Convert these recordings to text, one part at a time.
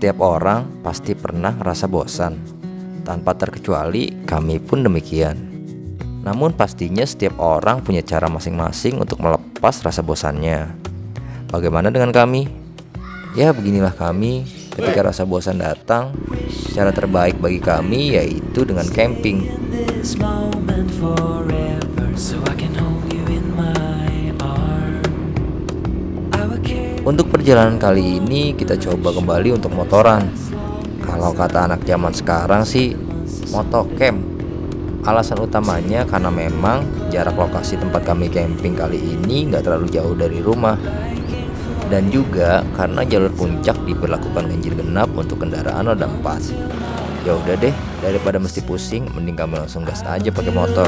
Setiap orang pasti pernah merasa bosan. Tanpa terkecuali, kami pun demikian. Namun pastinya setiap orang punya cara masing-masing untuk melepas rasa bosannya. Bagaimana dengan kami? Ya beginilah kami, ketika rasa bosan datang, cara terbaik bagi kami yaitu dengan camping. Untuk perjalanan kali ini kita coba kembali untuk motoran. Kalau kata anak zaman sekarang sih motocamp. Alasan utamanya karena memang jarak lokasi tempat kami camping kali ini nggak terlalu jauh dari rumah. Dan juga karena jalur puncak diberlakukan ganjil genap untuk kendaraan roda 4. Ya udah deh, daripada mesti pusing, mending kami langsung gas aja pakai motor.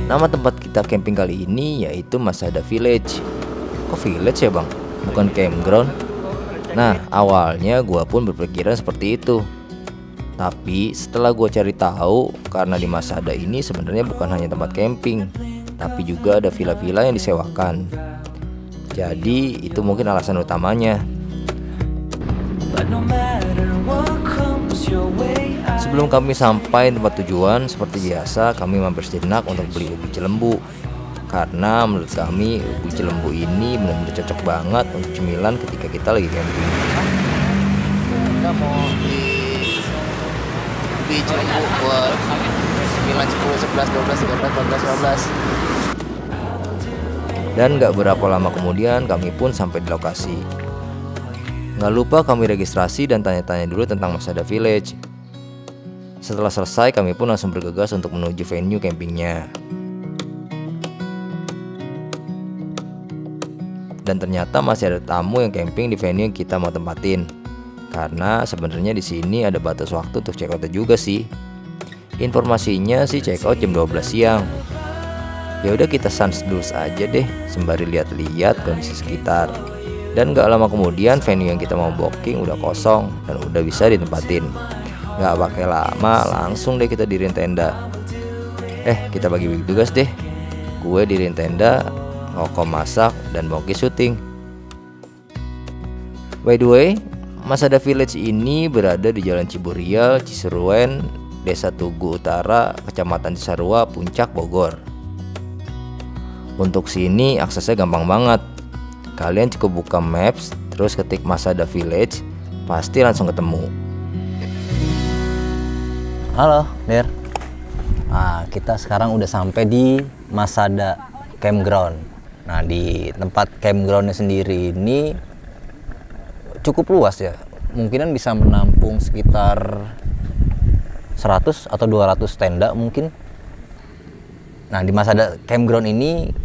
Nama tempat kita camping kali ini yaitu Masada Village. Kok village ya bang? Bukan campground? Nah awalnya gua pun berpikiran seperti itu. Tapi setelah gua cari tahu, karena di Masada ini sebenarnya bukan hanya tempat camping, tapi juga ada villa-villa yang disewakan. Jadi itu mungkin alasan utamanya. Sebelum kami sampai tempat tujuan, seperti biasa kami mampir sejenak untuk beli ubi cilembu. Karena menurut kami ubi cilembu ini benar-benar cocok banget untuk cemilan ketika kita lagi camping. Kita mau beli ubi cilembu buat 9, 10, 11, 12, 13, 14, 15. Dan gak berapa lama kemudian kami pun sampai di lokasi. Gak lupa kami registrasi dan tanya-tanya dulu tentang Masada Village. Setelah selesai kami pun langsung bergegas untuk menuju venue campingnya. Dan ternyata masih ada tamu yang camping di venue yang kita mau tempatin. Karena sebenarnya di sini ada batas waktu untuk check out juga sih. Informasinya sih check out jam 12 siang. Ya udah kita sans dulu aja deh sembari lihat-lihat kondisi sekitar. Dan gak lama kemudian venue yang kita mau booking udah kosong dan udah bisa ditempatin. Gak pakai lama langsung deh kita diriin tenda. Kita bagi tugas deh. Gue diriin tenda, Ngoko masak, dan Boki syuting. By the way, Masada Village ini berada di Jalan Ciburial, Ciseruen, Desa Tugu Utara, Kecamatan Cisarua, Puncak, Bogor. Untuk sini aksesnya gampang banget. Kalian cukup buka maps, terus ketik Masada Village, pasti langsung ketemu. Halo, Der. Nah, kita sekarang udah sampai di Masada Campground. Nah, di tempat campgroundnya sendiri ini cukup luas ya. Mungkinan bisa menampung sekitar 100 atau 200 tenda mungkin. Nah, di Masada Campground ini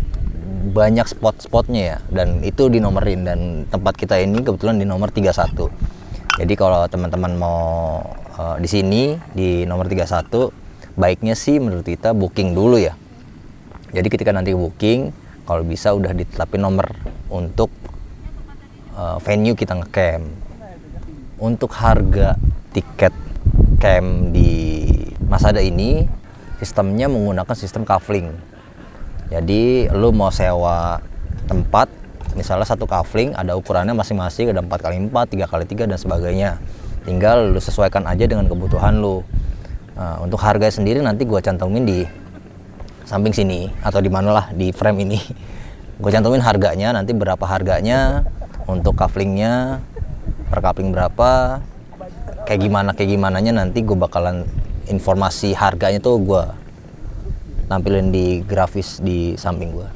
banyak spot-spotnya ya, dan itu dinomerin, dan tempat kita ini kebetulan di nomor 31. Jadi kalau teman-teman mau di sini di nomor 31, baiknya sih menurut kita booking dulu ya. Jadi ketika nanti booking, kalau bisa udah ditetapin nomor untuk venue kita ngecamp. Untuk harga tiket camp di Masada ini sistemnya menggunakan sistem kafling. Jadi lu mau sewa tempat, misalnya satu kafling ada ukurannya masing-masing, ada 4x4, 3x3 dan sebagainya. Tinggal lu sesuaikan aja dengan kebutuhan lu. Nah, untuk harga sendiri nanti gua cantumin di samping sini atau di mana lah di frame ini. Gua cantumin harganya, nanti berapa harganya untuk kaflingnya, per kafling berapa, kayak gimananya nanti gue bakalan informasi harganya tuh gue tampilin di grafis di samping gue.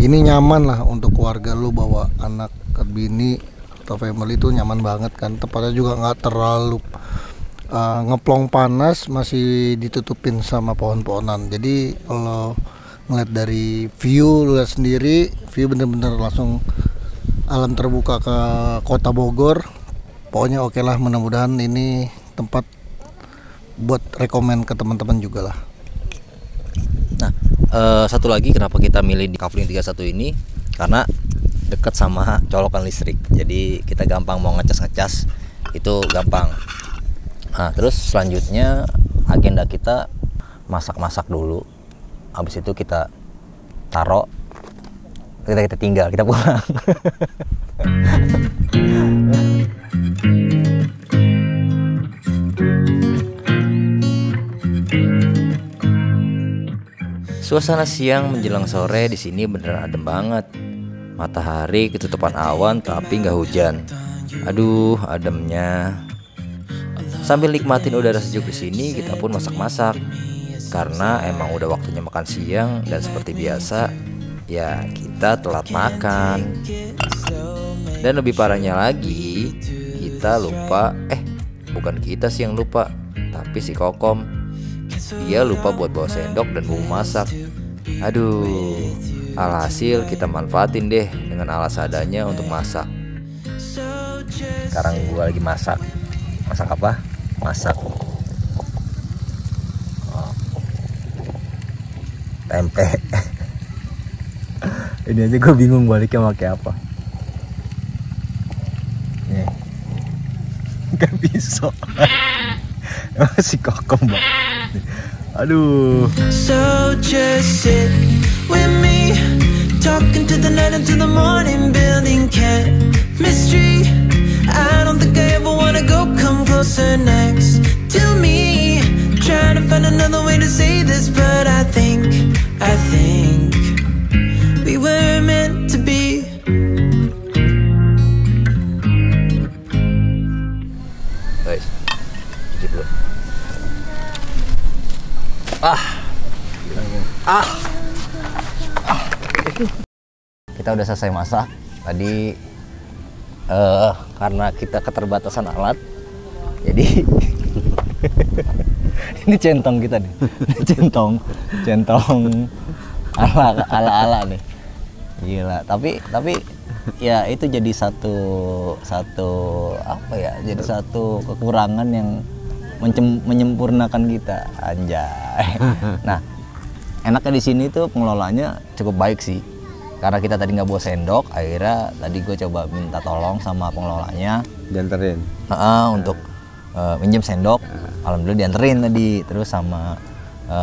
Ini nyaman lah untuk keluarga lu, bawa anak ke bini atau family itu nyaman banget kan. Tempatnya juga nggak terlalu ngeplong panas, masih ditutupin sama pohon-pohonan. Jadi kalau ngeliat dari view, lu lihat sendiri, view bener-bener langsung alam terbuka ke kota Bogor. Pokoknya oke lah, mudah-mudahan ini tempat buat rekomen ke teman-teman juga lah. Nah, satu lagi kenapa kita milih di Kafling 31 ini, karena dekat sama colokan listrik. Jadi kita gampang mau ngecas itu gampang. Nah, terus selanjutnya agenda kita masak-masak dulu. Habis itu kita taruh, kita tinggal, kita pulang. Suasana siang menjelang sore di sini beneran adem banget. Matahari ketutupan awan tapi nggak hujan. Aduh, ademnya. Sambil nikmatin udara sejuk di sini, kita pun masak-masak. Karena emang udah waktunya makan siang dan seperti biasa, ya kita telat makan. Dan lebih parahnya lagi, kita lupa, bukan kita sih yang lupa, tapi si Kokom. Dia lupa buat bawa sendok dan bumbu masak. Aduh, alhasil kita manfaatin deh dengan alas seadanya untuk masak. Sekarang gua lagi masak. Masak apa? Masak tempe. Ini aja gue bingung baliknya pakai apa. Nih, gak bisa. Masih kokom banget. Aduh. So just sit with me, talking to the night until the morning, building chemistry. I don't think I ever wanna go, come closer next to me. Trying to find another way to say this, but I think we were meant to be. Guys, cuci dulu. Kita udah selesai masak. Tadi karena kita keterbatasan alat, jadi ini centong kita nih. centong ala nih. Gila, tapi ya itu jadi satu apa ya? Jadi satu kekurangan yang menyempurnakan kita, anjay. Nah, enaknya di sini tuh pengelolanya cukup baik sih. Karena kita tadi nggak bawa sendok, akhirnya tadi gue coba minta tolong sama pengelolanya Dianterin. untuk minjem sendok. Alhamdulillah dianterin tadi, terus sama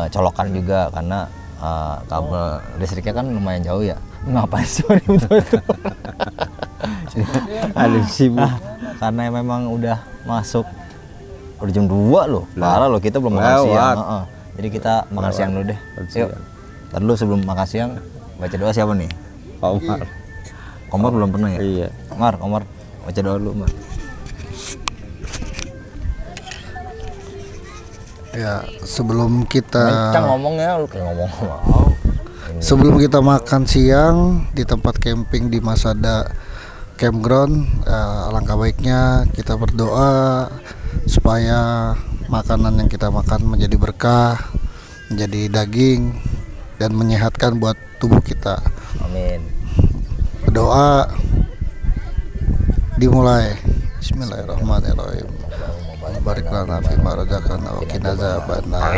colokan juga karena kabel listriknya kan lumayan jauh ya. Ngapain sorry betul. Aduh sibuk. Karena memang udah masuk udah jam 2 loh. Parah loh, kita belum makan siang. Jadi kita makan siang dulu deh. Yuk. Ntar dulu sebelum makan siang baca doa siapa nih? Komar belum pernah ya? Iya. Komar baca doa dulu, Mar. Ya, sebelum kita Kencang ngomongnya, lu kayak ngomong. sebelum kita makan siang di tempat camping di Masada Campground, alangkah baiknya kita berdoa supaya makanan yang kita makan menjadi berkah, menjadi daging dan menyehatkan buat tubuh kita. Amin. Berdoa dimulai. Bismillahirrahmanirrahim. Barik lana fi ma razaqtana wa qina azabannar.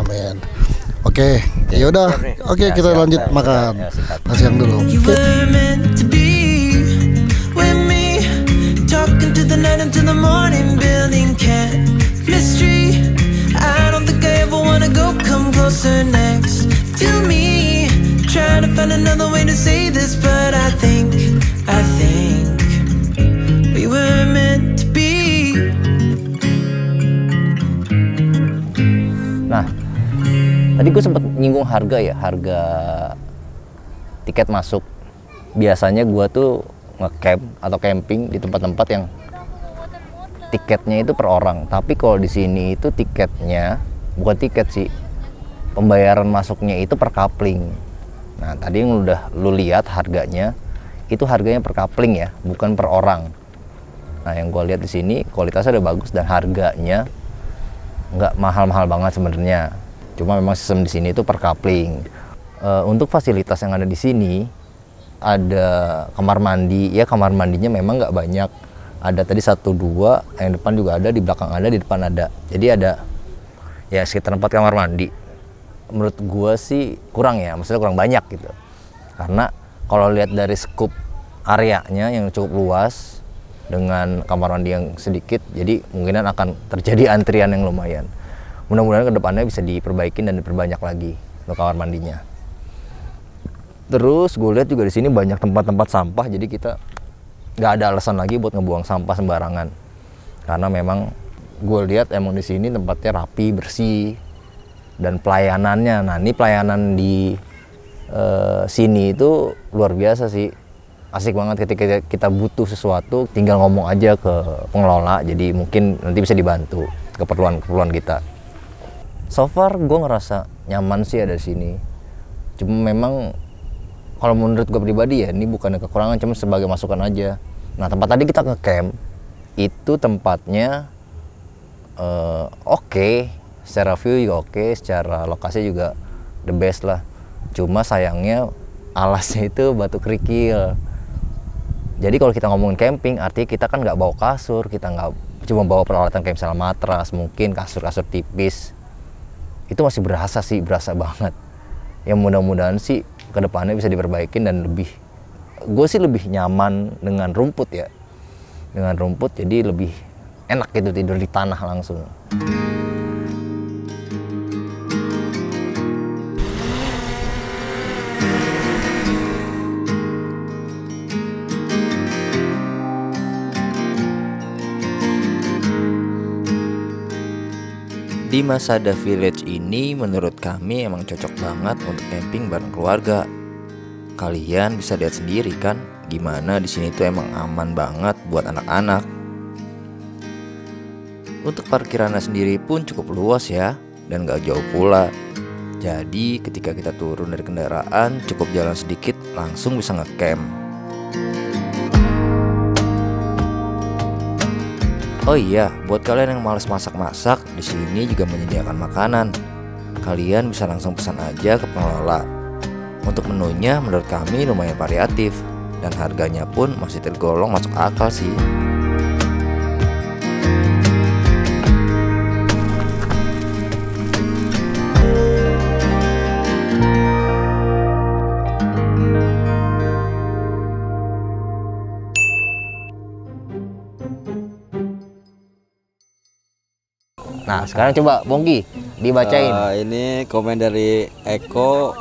Amin. Oke, yaudah. Oke, kita lanjut makan. Makan siang dulu. You were meant to be with me, talking to the night until the morning, building chemistry. I don't think I ever wanna go, come closer next to me. Trying to find another way to say this, but I think we were meant to be. Nah, tadi gue sempat nyinggung harga ya, harga tiket masuk. Biasanya gue tuh ngecamp atau camping di tempat-tempat yang tiketnya itu per orang. Tapi kalau di sini itu tiketnya bukan tiket sih, pembayaran masuknya itu per coupling. Nah, tadi yang udah lu lihat harganya itu harganya per coupling ya, bukan per orang. Nah, yang gue lihat di sini kualitasnya udah bagus dan harganya nggak mahal-mahal banget sebenarnya. Cuma memang sistem di sini itu per coupling. Untuk fasilitas yang ada di sini ada kamar mandi. Ya, kamar mandinya memang nggak banyak. Ada tadi 1, 2, yang depan juga ada, di belakang ada, di depan ada. Jadi ada ya sekitar 4 kamar mandi. Menurut gua sih kurang ya, maksudnya kurang banyak gitu. Karena kalau lihat dari skup areanya yang cukup luas dengan kamar mandi yang sedikit, jadi mungkinan akan terjadi antrian yang lumayan. Mudah-mudahan kedepannya bisa diperbaikin dan diperbanyak lagi untuk kamar mandinya. Terus gue lihat juga di sini banyak tempat-tempat sampah, jadi kita nggak ada alasan lagi buat ngebuang sampah sembarangan. Karena memang gue lihat emang di sini tempatnya rapi, bersih, dan pelayanannya. Nah, ini pelayanan di sini itu luar biasa sih. Asik banget ketika kita butuh sesuatu, tinggal ngomong aja ke pengelola. Jadi mungkin nanti bisa dibantu keperluan kita. So far gue ngerasa nyaman sih ada di sini. Cuma memang kalau menurut gue pribadi ya, ini bukannya kekurangan, cuma sebagai masukan aja. Nah, tempat tadi kita nge-camp itu tempatnya oke. Secara view juga oke, secara lokasi juga the best lah. Cuma sayangnya alasnya itu batu kerikil. Jadi kalau kita ngomongin camping, artinya kita kan nggak bawa kasur, kita nggak cuma bawa peralatan kayak misalnya matras, mungkin kasur-kasur tipis. Itu masih berasa sih, berasa banget. Yang mudah-mudahan sih kedepannya bisa diperbaikin dan gue sih lebih nyaman dengan rumput ya. Dengan rumput jadi lebih enak gitu tidur di tanah langsung. Di Masada Village ini menurut kami emang cocok banget untuk camping bareng keluarga. Kalian bisa lihat sendiri kan gimana di sini tuh emang aman banget buat anak-anak. Untuk parkirannya sendiri pun cukup luas ya, dan gak jauh pula. Jadi ketika kita turun dari kendaraan cukup jalan sedikit langsung bisa nge-camp. Oh iya, buat kalian yang malas masak-masak, di sini juga menyediakan makanan. Kalian bisa langsung pesan aja ke pengelola. Untuk menunya menurut kami lumayan variatif, dan harganya pun masih tergolong masuk akal sih. Nah, sekarang coba Bongki dibacain. Ini komen dari Eko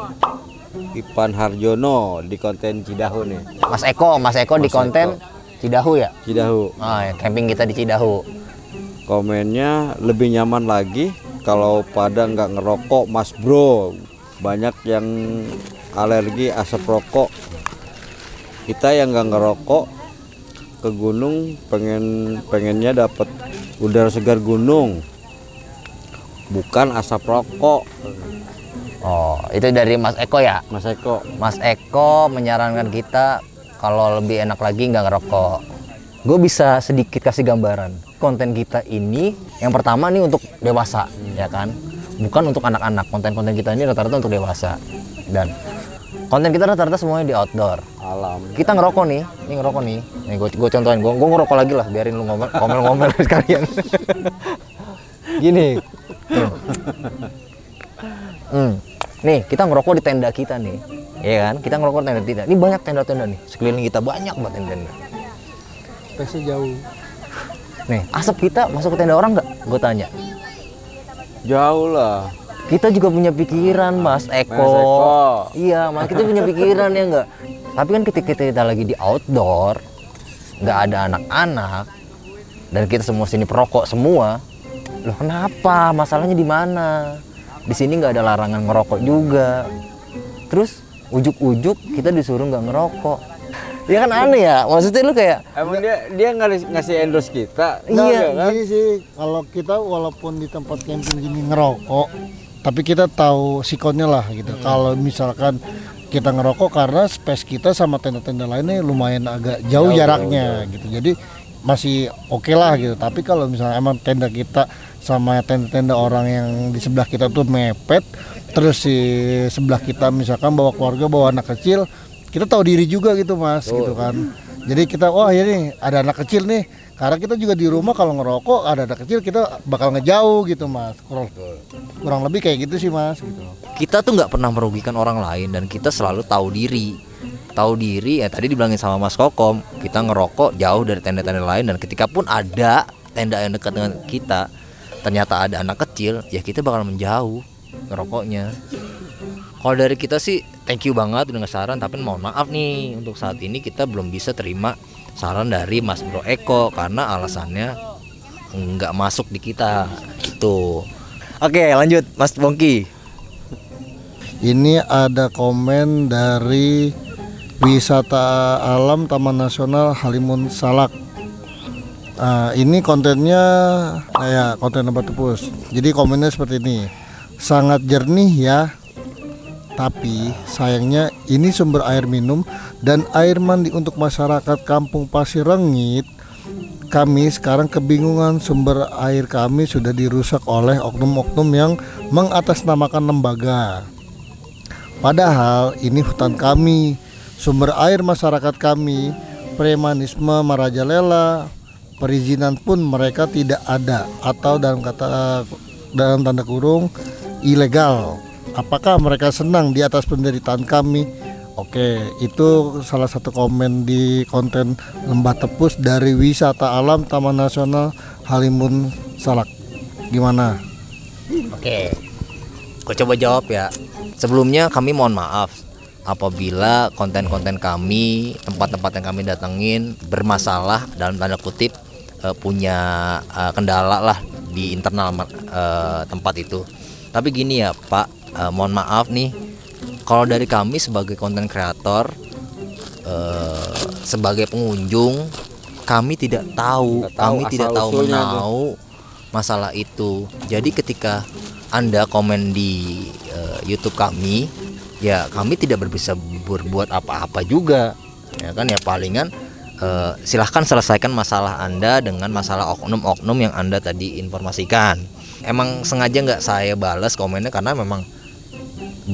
Ipan Harjono di konten Cidahu nih. Mas Eko di konten Cidahu ya? Cidahu. Ah, ya, camping kita di Cidahu. Komennya lebih nyaman lagi kalau pada nggak ngerokok, Mas Bro. Banyak yang alergi asap rokok. Kita yang nggak ngerokok ke gunung pengennya dapat udara segar gunung, bukan asap rokok. Oh, itu dari Mas Eko ya? Mas Eko. Mas Eko menyarankan kita kalau lebih enak lagi nggak ngerokok. Gue bisa sedikit kasih gambaran. Konten kita ini yang pertama nih untuk dewasa, ya kan? Bukan untuk anak-anak. Konten-konten kita ini rata-rata untuk dewasa. Dan konten kita rata-rata semuanya di outdoor. Alam. Kita ngerokok nih, ini ngerokok nih. Nih gue contohin, gue ngerokok lagi lah, biarin lu ngomel sekalian. Gini. Nih, kita ngerokok di tenda kita nih. Iya kan? Kita ngerokok di tenda. Ini banyak tenda-tenda nih. Sekeliling kita banyak banget tenda-tenda. Space jauh. Nih, asap kita masuk ke tenda orang nggak? Gue tanya. Jauh lah. Kita juga punya pikiran, Mas Eko. Mas Eko. Iya, Mas, kita punya pikiran ya nggak? Tapi kan ketika kita lagi di outdoor, nggak ada anak-anak, dan kita semua sini perokok semua, loh kenapa? Masalahnya di mana? Di sini nggak ada larangan ngerokok juga. Terus ujuk-ujuk kita disuruh nggak ngerokok. Ya kan aneh ya, maksudnya lu kayak Emang dia ngasih endorse kita? iya. Gini sih, kalau kita walaupun di tempat camping gini ngerokok, tapi kita tahu sikonnya lah gitu. Kalau misalkan kita ngerokok karena space kita sama tenda-tenda lainnya lumayan agak jauh jaraknya gitu. Jadi masih oke lah gitu. Tapi kalau misalnya emang tenda kita sama tenda-tenda orang yang di sebelah kita tuh mepet, terus di sebelah kita misalkan bawa keluarga, bawa anak kecil, kita tahu diri juga gitu Mas, gitu kan. Jadi kita, wah ya nih ada anak kecil nih, karena kita juga di rumah kalau ngerokok ada anak kecil kita bakal ngejauh gitu Mas. Kurang lebih kayak gitu sih Mas gitu. Kita tuh nggak pernah merugikan orang lain dan kita selalu tahu diri. Tahu diri ya, tadi dibilangin sama Mas Kokom, kita ngerokok jauh dari tenda-tenda lain, dan ketika pun ada tenda yang dekat dengan kita, ternyata ada anak kecil, ya kita bakal menjauh ngerokoknya. Kalau dari kita sih thank you banget udah ngesaran, tapi mohon maaf nih untuk saat ini kita belum bisa terima saran dari Mas Bro Eko karena alasannya nggak masuk di kita itu. Oke, lanjut Mas Bongki. Ini ada komen dari wisata alam Taman Nasional Halimun Salak. Ini kontennya kayak konten Obat Tepus. Jadi komennya seperti ini. Sangat jernih ya. Tapi sayangnya ini sumber air minum dan air mandi untuk masyarakat Kampung Pasir Rengit. Kami sekarang kebingungan, sumber air kami sudah dirusak oleh oknum-oknum yang mengatasnamakan lembaga. Padahal ini hutan kami, sumber air masyarakat kami, premanisme merajalela, perizinan pun mereka tidak ada atau dalam tanda kurung ilegal. Apakah mereka senang di atas penderitaan kami? Oke, itu salah satu komen di konten Lembah Tepus dari wisata alam Taman Nasional Halimun Salak. Gimana? Oke, aku coba jawab ya. Sebelumnya kami mohon maaf apabila konten-konten kami, tempat-tempat yang kami datengin bermasalah dalam tanda kutip, punya kendala lah di internal tempat itu. Tapi gini ya Pak, mohon maaf nih, kalau dari kami sebagai konten kreator, sebagai pengunjung, kami tidak tahu menau masalah itu. Jadi ketika Anda komen di YouTube kami, ya kami tidak bisa berbuat apa-apa juga, ya kan, ya palingan silahkan selesaikan masalah Anda dengan masalah oknum-oknum yang Anda tadi informasikan. Emang sengaja nggak saya balas komennya karena memang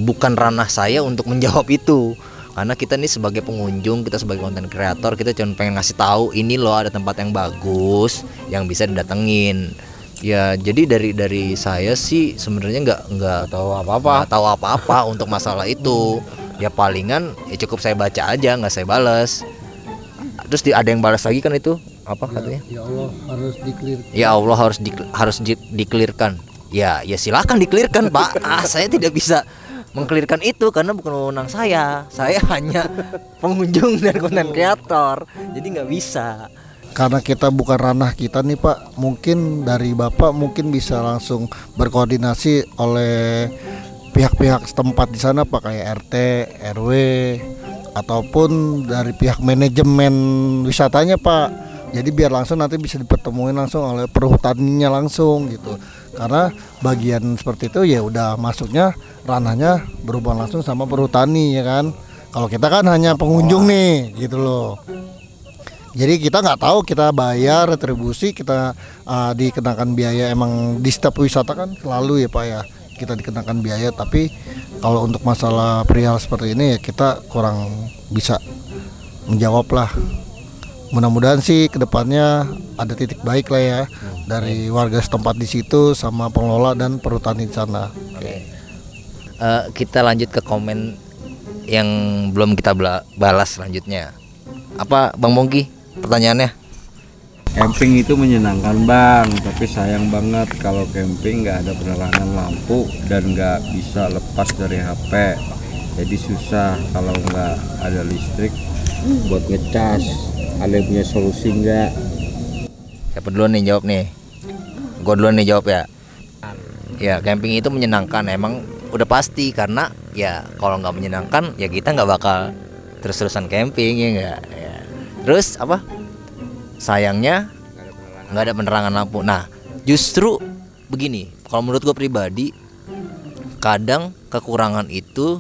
bukan ranah saya untuk menjawab itu, karena kita nih sebagai pengunjung, kita sebagai konten kreator, kita cuma pengen ngasih tahu ini loh ada tempat yang bagus yang bisa didatengin. Ya jadi dari saya sih sebenarnya nggak tahu apa-apa untuk masalah itu. Ya palingan ya cukup saya baca aja, nggak saya balas. Terus ada yang balas lagi kan itu apa katanya? Ya Allah harus diklirkan. Ya Allah harus diklirkan. Ya silakan diklirkan Pak. Saya tidak bisa mengklirkan itu karena bukan wewenang saya. Saya hanya pengunjung dan konten kreator. Jadi nggak bisa. Karena kita bukan ranah kita nih Pak, mungkin dari Bapak mungkin bisa langsung berkoordinasi oleh pihak-pihak setempat di sana Pak, kayak RT, RW, ataupun dari pihak manajemen wisatanya Pak. Jadi biar langsung nanti bisa dipertemuin langsung oleh perhutaninya langsung gitu. Karena bagian seperti itu ya udah masuknya ranahnya berhubungan langsung sama perhutani ya kan. Kalau kita kan hanya pengunjung nih gitu loh. Jadi kita nggak tahu, kita bayar retribusi, kita dikenakan biaya. Emang di setiap wisata kan selalu ya Pak ya, kita dikenakan biaya. Tapi kalau untuk masalah perihal seperti ini ya kita kurang bisa menjawab lah. Mudah-mudahan sih kedepannya ada titik baik lah ya dari warga setempat di situ sama pengelola dan perhutani di sana. Oke. Kita lanjut ke komen yang belum kita balas selanjutnya. Apa Bang Bongki? Pertanyaannya? Camping itu menyenangkan Bang, tapi sayang banget kalau camping nggak ada penerangan lampu dan nggak bisa lepas dari HP. Jadi susah kalau nggak ada listrik buat ngecas. Ada yang punya solusi nggak? Siapa duluan nih jawab nih? Gue duluan nih jawab ya. Ya camping itu menyenangkan, emang udah pasti, karena ya kalau nggak menyenangkan ya kita nggak bakal terus-terusan camping ya nggak. Ya. Terus apa? Sayangnya nggak ada penerangan lampu. Nah justru begini, kalau menurut gue pribadi, kadang kekurangan itu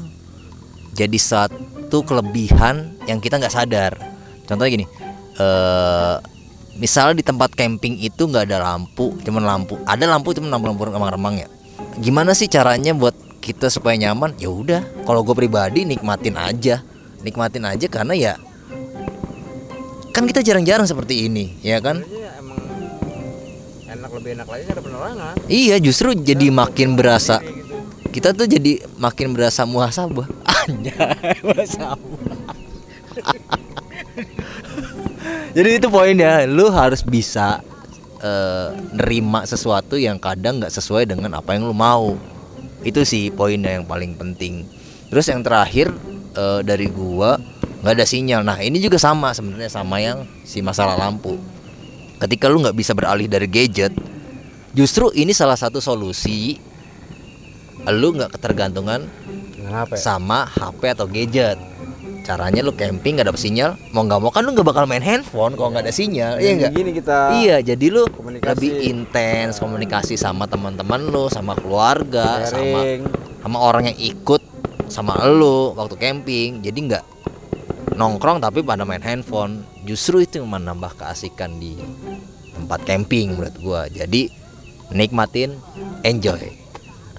jadi satu kelebihan yang kita nggak sadar. Contohnya gini, misalnya di tempat camping itu nggak ada lampu, cuman lampu cuman lampu remang-remang ya. Gimana sih caranya buat kita supaya nyaman? Ya udah, kalau gue pribadi nikmatin aja karena ya kan kita jarang-jarang seperti ini, ya kan? Emang lebih enak lagi ada penerangan. Iya, justru jadi makin berasa. Kita tuh jadi makin berasa muhasabah. Anjay, muhasabah. Jadi itu poinnya, lu harus bisa nerima sesuatu yang kadang nggak sesuai dengan apa yang lu mau. Itu sih poinnya yang paling penting. Terus yang terakhir dari gua, nggak ada sinyal. Nah ini juga sama sebenarnya sama yang si masalah lampu. Ketika lu nggak bisa beralih dari gadget, justru ini salah satu solusi lu nggak ketergantungan Dengan HP. sama HP atau gadget. Caranya lu camping nggak dapet sinyal, mau nggak mau kan lu nggak bakal main handphone kalau nggak ada sinyal, iya nggak? Gini kita. Iya, jadi lu komunikasi. lebih intens komunikasi sama teman-teman lu, sama keluarga, Sharing. sama orang yang ikut sama lu waktu camping. Jadi nggak nongkrong tapi pada main handphone. Justru itu yang menambah keasikan di tempat camping menurut gua. Jadi nikmatin, enjoy.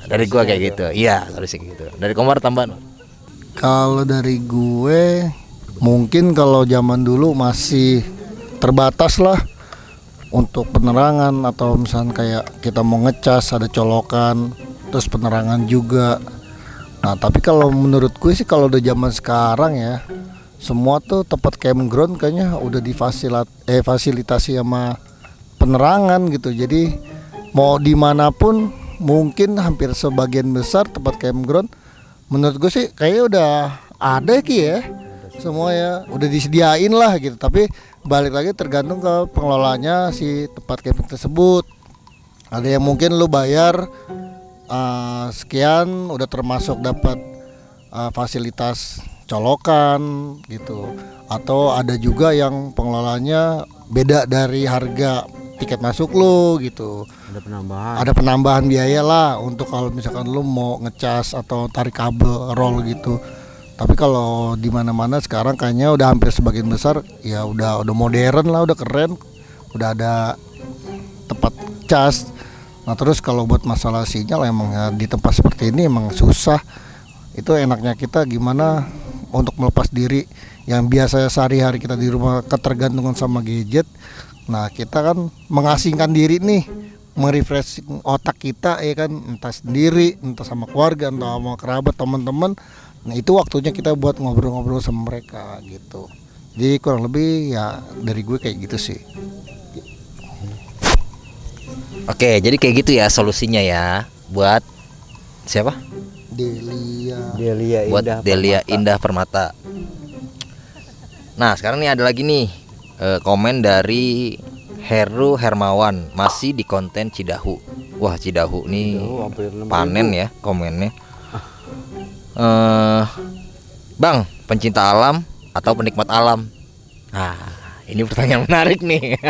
Dari gua kayak gitu. Iya, harus kayak gitu. Dari Komar tambahan. Kalau dari gue mungkin kalau zaman dulu masih terbatas lah untuk penerangan, atau misalnya kayak kita mau ngecas ada colokan terus penerangan juga. Nah tapi kalau menurut gue sih kalau udah zaman sekarang ya, semua tuh tempat campground kayaknya udah fasilitasi sama penerangan gitu. Jadi mau dimanapun mungkin hampir sebagian besar tempat campground menurut gue sih kayaknya udah ada ya semua ya, udah disediain lah gitu. Tapi balik lagi tergantung ke pengelolanya si tempat camping tersebut. Ada yang mungkin lu bayar sekian udah termasuk dapat fasilitas colokan gitu, atau ada juga yang pengelolanya beda dari harga tiket masuk lu gitu. Ada penambahan biaya lah untuk kalau misalkan lu mau ngecas atau tarik kabel roll gitu. Tapi kalau di mana-mana sekarang kayaknya udah hampir sebagian besar ya udah modern lah, udah keren, udah ada tempat cas. Nah terus kalau buat masalah sinyal emang ya, di tempat seperti ini emang susah. Itu enaknya kita gimana untuk melepas diri yang biasanya sehari-hari kita di rumah ketergantungan sama gadget. Nah kita kan mengasingkan diri nih, merefreshing otak kita ya kan, entah sendiri, entah sama keluarga, entah sama kerabat, teman-teman. Nah itu waktunya kita buat ngobrol-ngobrol sama mereka gitu. Jadi kurang lebih ya dari gue kayak gitu sih. Oke, jadi kayak gitu ya solusinya ya buat siapa? Delia Buat Indah Delia Permata. Indah Permata. Nah sekarang nih ada lagi nih komen dari Heru Hermawan, masih di konten Cidahu. Wah Cidahu nih hampir 6.000. panen ya komennya. Bang, pencinta alam atau penikmat alam? Nah ini pertanyaan menarik nih.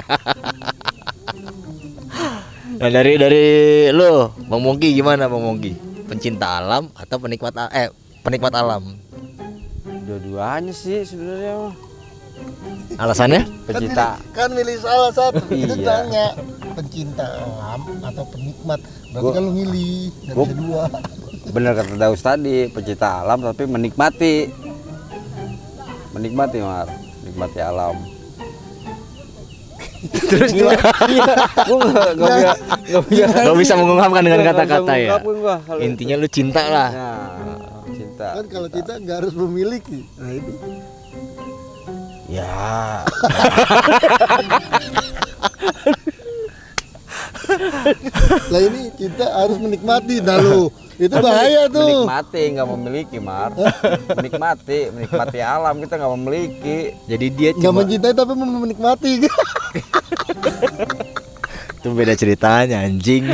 Nah dari lo Bang Mongki gimana Bang Mongki? Pencinta alam atau penikmat alam? Dua-duanya sih sebenarnya mah. Alasannya? Pencinta. Kan milih salah satu. Itu Iya. tanya pencinta alam atau penikmat. Berarti kan lu milih, nggak Gua- bisa dua. Bener kata Daus tadi, pencinta alam tapi menikmati Mar, menikmati alam. Terus Gue gak bisa mengungkapkan dengan kata-kata ya. Intinya Intinya lu cinta lah. cinta. Kan kalau kita nggak harus memiliki. Nah itu. Ya. Lah ini kita harus menikmati. Nah lu itu bahaya tuh. Menikmati nggak memiliki Mar. menikmati alam, kita nggak memiliki. Jadi dia Nggak cuma mencintai tapi menikmati. itu beda ceritanya anjing.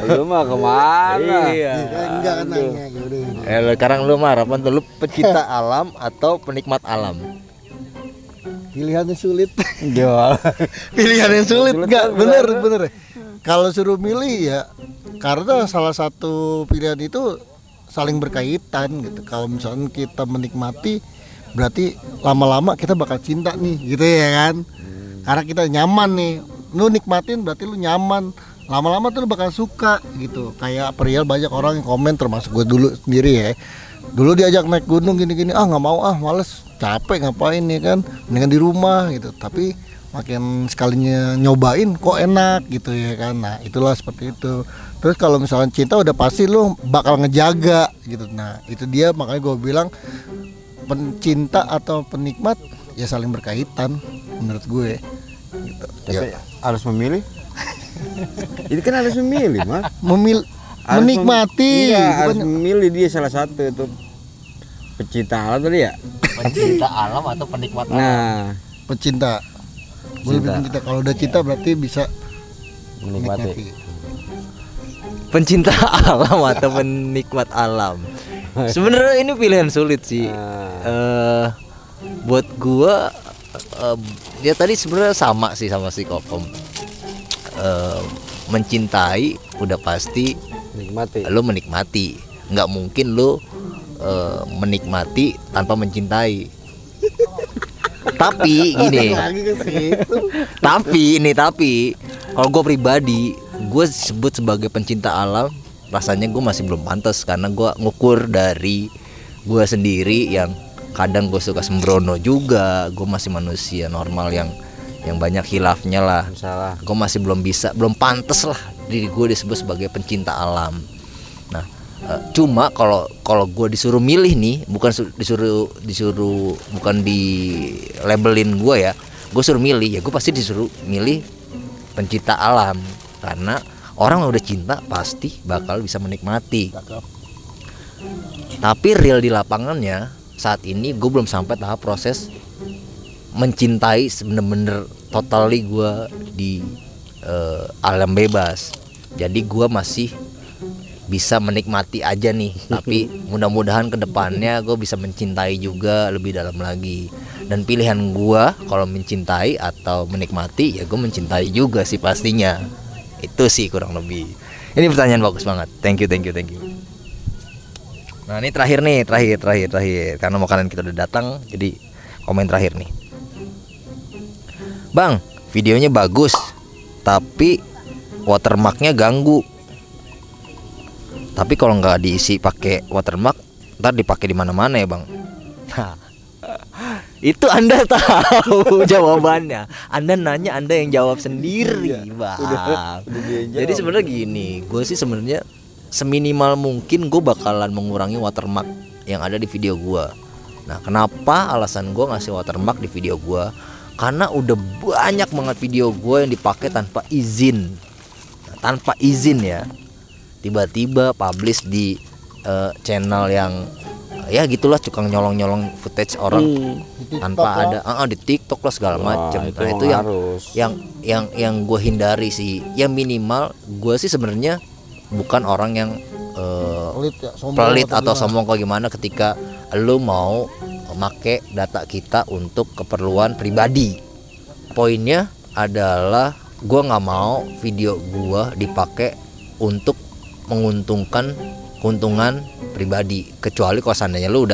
Lu mah kemana? Iya. Enggak kan nanya. Yaudah. Lo sekarang lu marah apa tuh? Lu pecinta alam atau penikmat alam? Pilihannya sulit. Jual. Pilihan yang sulit Sulit nggak? kan, Bener. Kalau suruh milih ya, karena salah satu pilihan itu saling berkaitan gitu. Kalau misalnya kita menikmati, berarti lama-lama kita bakal cinta nih, gitu ya kan? Karena kita nyaman nih, lu nikmatin berarti lu nyaman. Lama-lama tuh lu bakal suka gitu. Kayak perihal banyak orang yang komen, termasuk gue dulu sendiri ya. Dulu diajak naik gunung gini-gini, nggak mau, males, capek ngapain ya kan, mendingan di rumah gitu. Tapi makin sekalinya nyobain kok enak gitu ya kan. Nah itulah seperti itu. Terus kalau misalnya cinta udah pasti lu bakal ngejaga gitu. Nah itu dia, makanya gue bilang pencinta atau penikmat ya saling berkaitan menurut gue gitu. Tapi Ya, harus memilih. Itu kan harus memilih Mar. menikmati Iya, harus bukan- memilih, dia salah satu itu Pecinta alam tadi ya. Pencinta alam atau penikmat alam? Nah, Pecinta. Gue lebih Cinta. pencinta. Kalau udah cinta berarti bisa Menikmati. nikmati. Pencinta alam atau penikmat alam. Sebenarnya ini pilihan sulit sih. Buat gua ya tadi sebenarnya sama sih sama si Kokom. Mencintai udah pasti nikmati. lo menikmati. Nggak mungkin lo menikmati tanpa mencintai. Tapi gini. Tapi kalau gue pribadi, gue sebut sebagai pencinta alam, rasanya gue masih belum pantas karena gue ngukur dari gue sendiri yang kadang gue suka sembrono juga. Gue masih manusia normal yang banyak khilafnya lah. Salah. Gue masih belum pantas lah diri gue disebut sebagai pencinta alam. Nah, cuma kalau gue disuruh milih nih, bukan di labelin gue ya, gue suruh milih ya gue pasti disuruh milih pencinta alam karena orang yang udah cinta pasti bakal bisa menikmati. Tapi real di lapangannya saat ini gue belum sampai tahap proses mencintai bener-bener totally gue di alam bebas. Jadi gue masih bisa menikmati aja nih, tapi mudah-mudahan kedepannya gue bisa mencintai juga lebih dalam lagi. Dan pilihan gue kalau mencintai atau menikmati ya gue mencintai juga sih pastinya. Itu sih kurang lebih. Ini pertanyaan bagus banget. Thank you. Nah ini terakhir karena makanan kita udah datang, jadi komen terakhir nih. Bang, videonya bagus, tapi watermarknya ganggu. Tapi kalau nggak diisi pakai watermark, ntar dipakai di mana-mana ya bang. Nah, itu Anda tahu jawabannya. Anda nanya, Anda yang jawab sendiri, bang. Jadi sebenarnya gini, gue sih sebenarnya seminimal mungkin gue bakalan mengurangi watermark yang ada di video gue. Nah, kenapa alasan gue ngasih watermark di video gue? Karena udah banyak banget video gue yang dipakai tanpa izin. Nah, tanpa izin ya. Tiba-tiba publish di channel yang ya gitulah, tukang nyolong footage orang tanpa ada di TikTok lah segala macem. Nah itu yang gue hindari sih. Ya minimal gue sih sebenarnya bukan orang yang pelit atau sombong kayak gimana ketika lu mau make data kita untuk keperluan pribadi. Poinnya adalah gue nggak mau video gue dipakai untuk menguntungkan keuntungan pribadi, kecuali kalau seandainya lu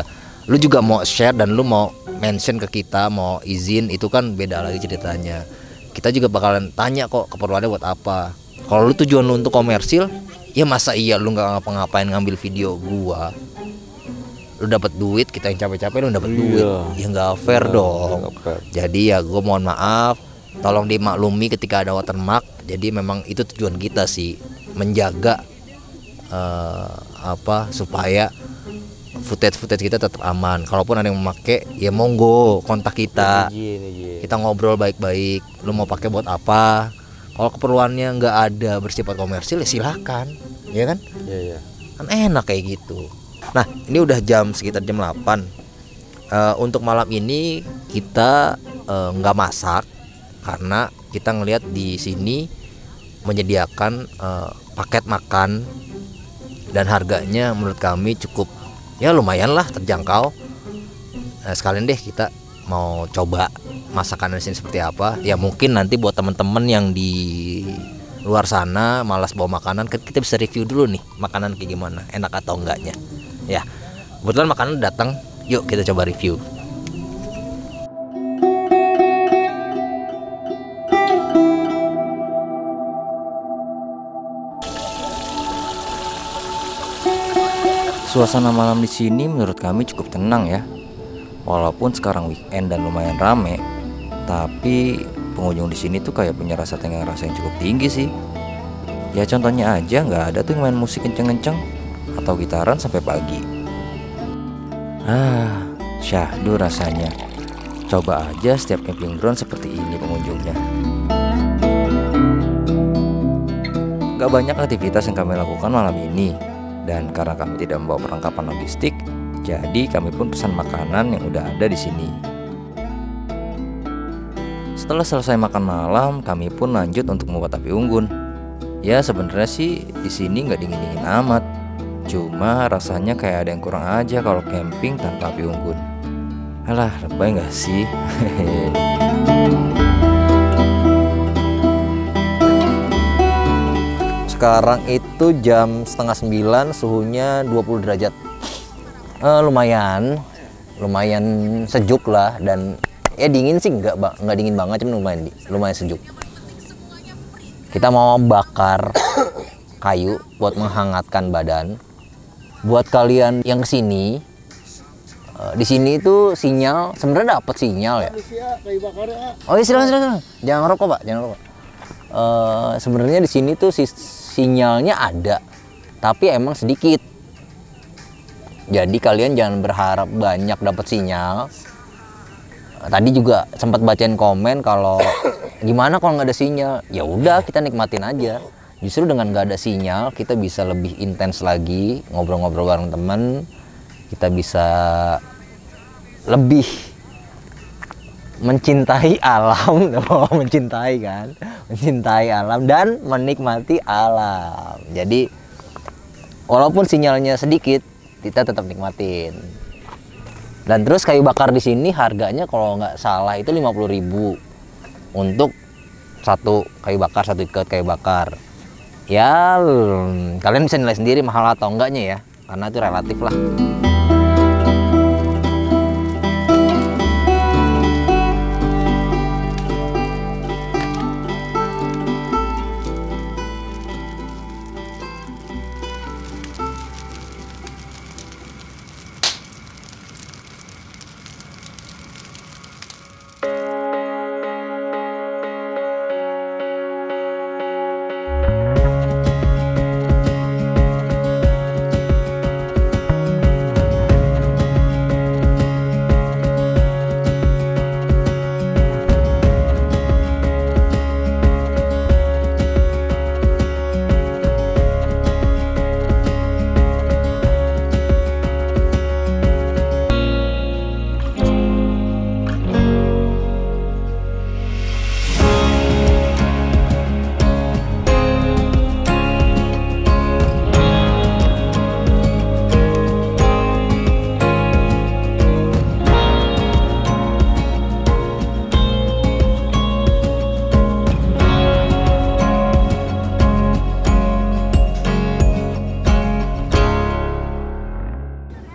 juga mau share dan lu mau mention ke kita, mau izin, itu kan beda lagi ceritanya. Kita juga bakalan tanya kok keperluannya buat apa. Kalau lu tujuan lu untuk komersil, ya masa iya lu nggak ngapa-ngapain ngambil video gua, lu dapat duit, kita yang capek-capek lu dapat duit, ya nggak fair dong. Jadi ya gua mohon maaf, tolong dimaklumi ketika ada watermark. Jadi memang itu tujuan kita sih, menjaga supaya footage kita tetap aman. Kalaupun ada yang memakai, ya monggo kontak kita. Kita ngobrol baik-baik. Lu mau pakai buat apa? Kalau keperluannya nggak ada bersifat komersil, ya silakan, ya kan? Iya. Kan enak kayak gitu. Nah, ini udah sekitar jam 8. Untuk malam ini kita nggak masak karena kita ngelihat di sini menyediakan paket makan. Dan harganya menurut kami cukup ya lumayan lah terjangkau. Nah, sekalian deh kita mau coba masakan di sini seperti apa. Ya mungkin nanti buat teman-teman yang di luar sana malas bawa makanan, kita bisa review dulu nih makanan kayak gimana, enak atau enggaknya. Ya kebetulan makanan datang, yuk kita coba review. Suasana malam di sini menurut kami cukup tenang ya. Walaupun sekarang weekend dan lumayan rame, tapi pengunjung di sini tuh kayak punya rasa tenggang rasa yang cukup tinggi sih. Ya contohnya aja nggak ada tuh yang main musik kenceng-kenceng atau gitaran sampai pagi. Syahdu rasanya. Coba aja setiap camping ground seperti ini pengunjungnya. Gak banyak aktivitas yang kami lakukan malam ini. Dan karena kami tidak membawa perlengkapan logistik, Jadi kami pun pesan makanan yang udah ada di sini. Setelah selesai makan malam, kami pun lanjut untuk membuat api unggun. Ya sebenarnya sih di sini nggak dingin-dingin amat. Cuma rasanya kayak ada yang kurang aja kalau camping tanpa api unggun. Alah, lebay nggak sih? Sekarang itu jam setengah 9, suhunya 20 derajat. Lumayan sejuk lah, dan ya dingin sih nggak dingin banget, cuma lumayan sejuk. Kita mau bakar kayu buat menghangatkan badan. Buat kalian yang kesini, di sini itu sinyal sebenarnya dapat sinyal ya. Oh iya, silakan. Jangan ngerokok Pak, jangan ngerokok. Sebenarnya di sini tuh sinyalnya ada, tapi emang sedikit. Jadi kalian jangan berharap banyak dapat sinyal. Tadi juga sempat bacain komen kalau gimana kalau nggak ada sinyal. Ya udah, kita nikmatin aja. Justru dengan nggak ada sinyal kita bisa lebih intens lagi ngobrol-ngobrol bareng temen. Kita bisa lebih mencintai alam, mencintai alam dan menikmati alam. Jadi walaupun sinyalnya sedikit, kita tetap nikmatin. Dan terus kayu bakar di sini harganya kalau nggak salah itu 50.000 untuk satu kayu bakar, satu ikat kayu bakar. Ya kalian bisa nilai sendiri mahal atau enggaknya ya, karena itu relatif lah.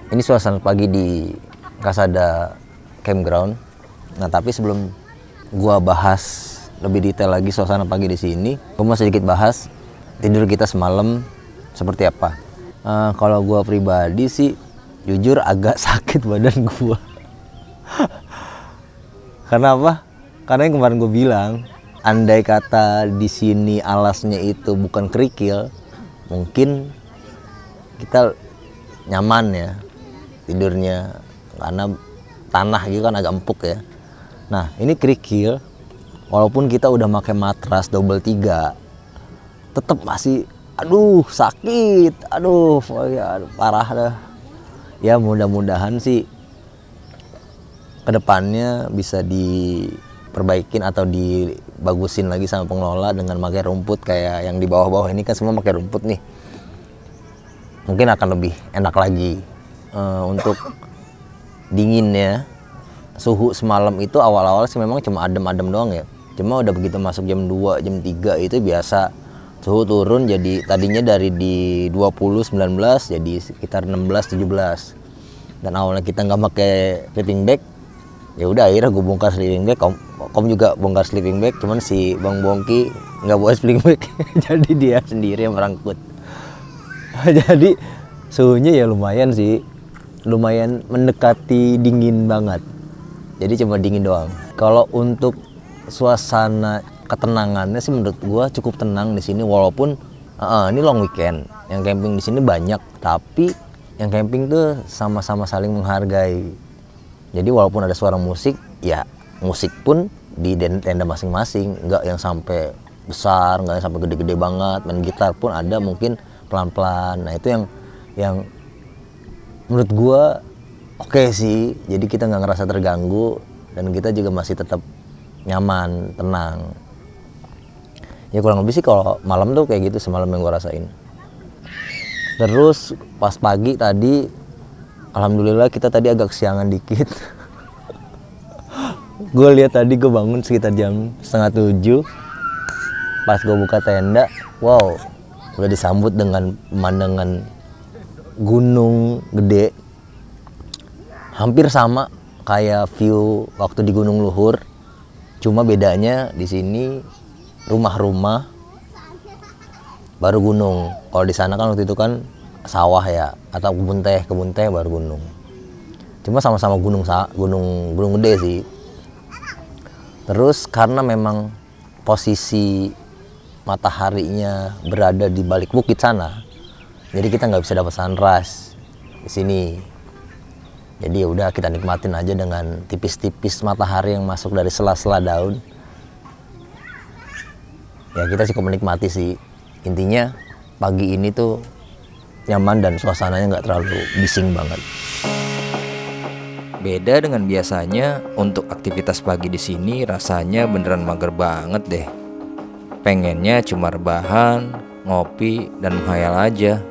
Ini suasana pagi di Kasada Campground. Nah, tapi sebelum gua bahas lebih detail lagi suasana pagi di sini, gua mau sedikit bahas tidur kita semalam seperti apa. Kalau gua pribadi sih jujur agak sakit badan gua. Karena apa? Karena yang kemarin gua bilang, andai kata di sini alasnya itu bukan kerikil, mungkin kita nyaman ya tidurnya, karena tanah gitu kan agak empuk ya. Nah ini kerikil, walaupun kita udah pakai matras double 3, tetap masih aduh sakit, aduh ya, parah dah. Ya mudah-mudahan sih kedepannya bisa diperbaikin atau dibagusin lagi sama pengelola dengan pakai rumput kayak yang di bawah-bawah ini kan semua pakai rumput nih. Mungkin akan lebih enak lagi. Untuk dinginnya, suhu semalam itu awal-awal sih memang cuma adem-adem doang ya. Cuma udah begitu masuk jam 2, jam 3 itu biasa suhu turun, jadi tadinya dari di 20, 19 jadi sekitar 16, 17. Dan awalnya kita nggak pakai sleeping bag, ya udah akhirnya gue bongkar sleeping bag, Kom juga bongkar sleeping bag, cuman si Bang Bongki nggak bawa sleeping bag, jadi dia sendiri yang merangkut. Jadi suhunya ya lumayan sih, lumayan mendekati dingin banget. Jadi cuma dingin doang. Kalau untuk suasana ketenangannya sih menurut gua cukup tenang di sini, walaupun ini long weekend. Yang camping di sini banyak, tapi yang camping tuh sama-sama saling menghargai. Jadi walaupun ada suara musik, ya musik pun di tenda masing-masing, nggak yang sampai besar, nggak yang sampai gede-gede banget. Main gitar pun ada mungkin pelan-pelan. Nah itu yang menurut gua oke sih, jadi kita nggak ngerasa terganggu dan kita juga masih tetap nyaman, tenang. Ya kurang lebih sih kalau malam tuh kayak gitu semalam yang gue rasain. Terus pas pagi tadi, alhamdulillah kita tadi agak kesiangan dikit. Gue lihat tadi gue bangun sekitar jam 6:30. Pas gue buka tenda, wow, udah disambut dengan pemandangan gunung gede. Hampir sama kayak view waktu di Gunung Luhur. Cuma bedanya di sini rumah-rumah baru gunung. Kalau di sana kan waktu itu kan sawah ya, atau kebun teh baru gunung. Cuma sama-sama gunung gede sih. Terus karena memang posisi mataharinya berada di balik bukit sana, jadi kita nggak bisa dapat sunrise di sini. Jadi ya udah kita nikmatin aja dengan tipis-tipis matahari yang masuk dari sela-sela daun. Ya kita cukup menikmati sih. Intinya pagi ini tuh nyaman dan suasananya nggak terlalu bising banget. Beda dengan biasanya, untuk aktivitas pagi di sini rasanya beneran mager banget deh. Pengennya cuma rebahan, ngopi, dan menghayal aja.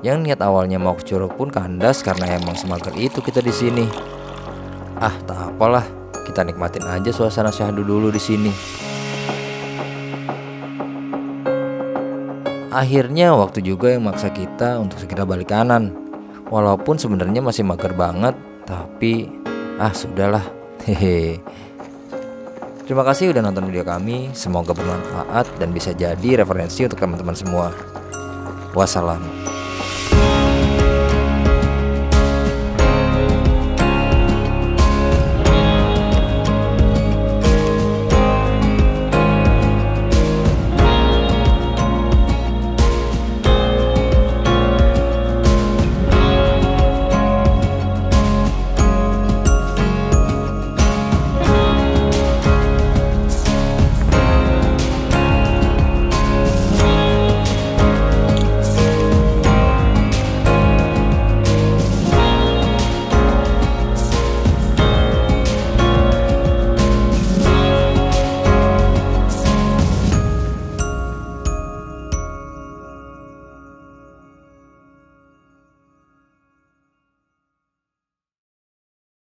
Yang niat awalnya mau ke Curug pun kandas karena emang semager itu kita di sini. Ah, tak apalah, kita nikmatin aja suasana syahdu dulu di sini. Akhirnya waktu juga yang maksa kita untuk segera balik kanan. Walaupun sebenarnya masih mager banget, tapi sudahlah. Hehe. Terima kasih udah nonton video kami. Semoga bermanfaat dan bisa jadi referensi untuk teman-teman semua. Wassalam.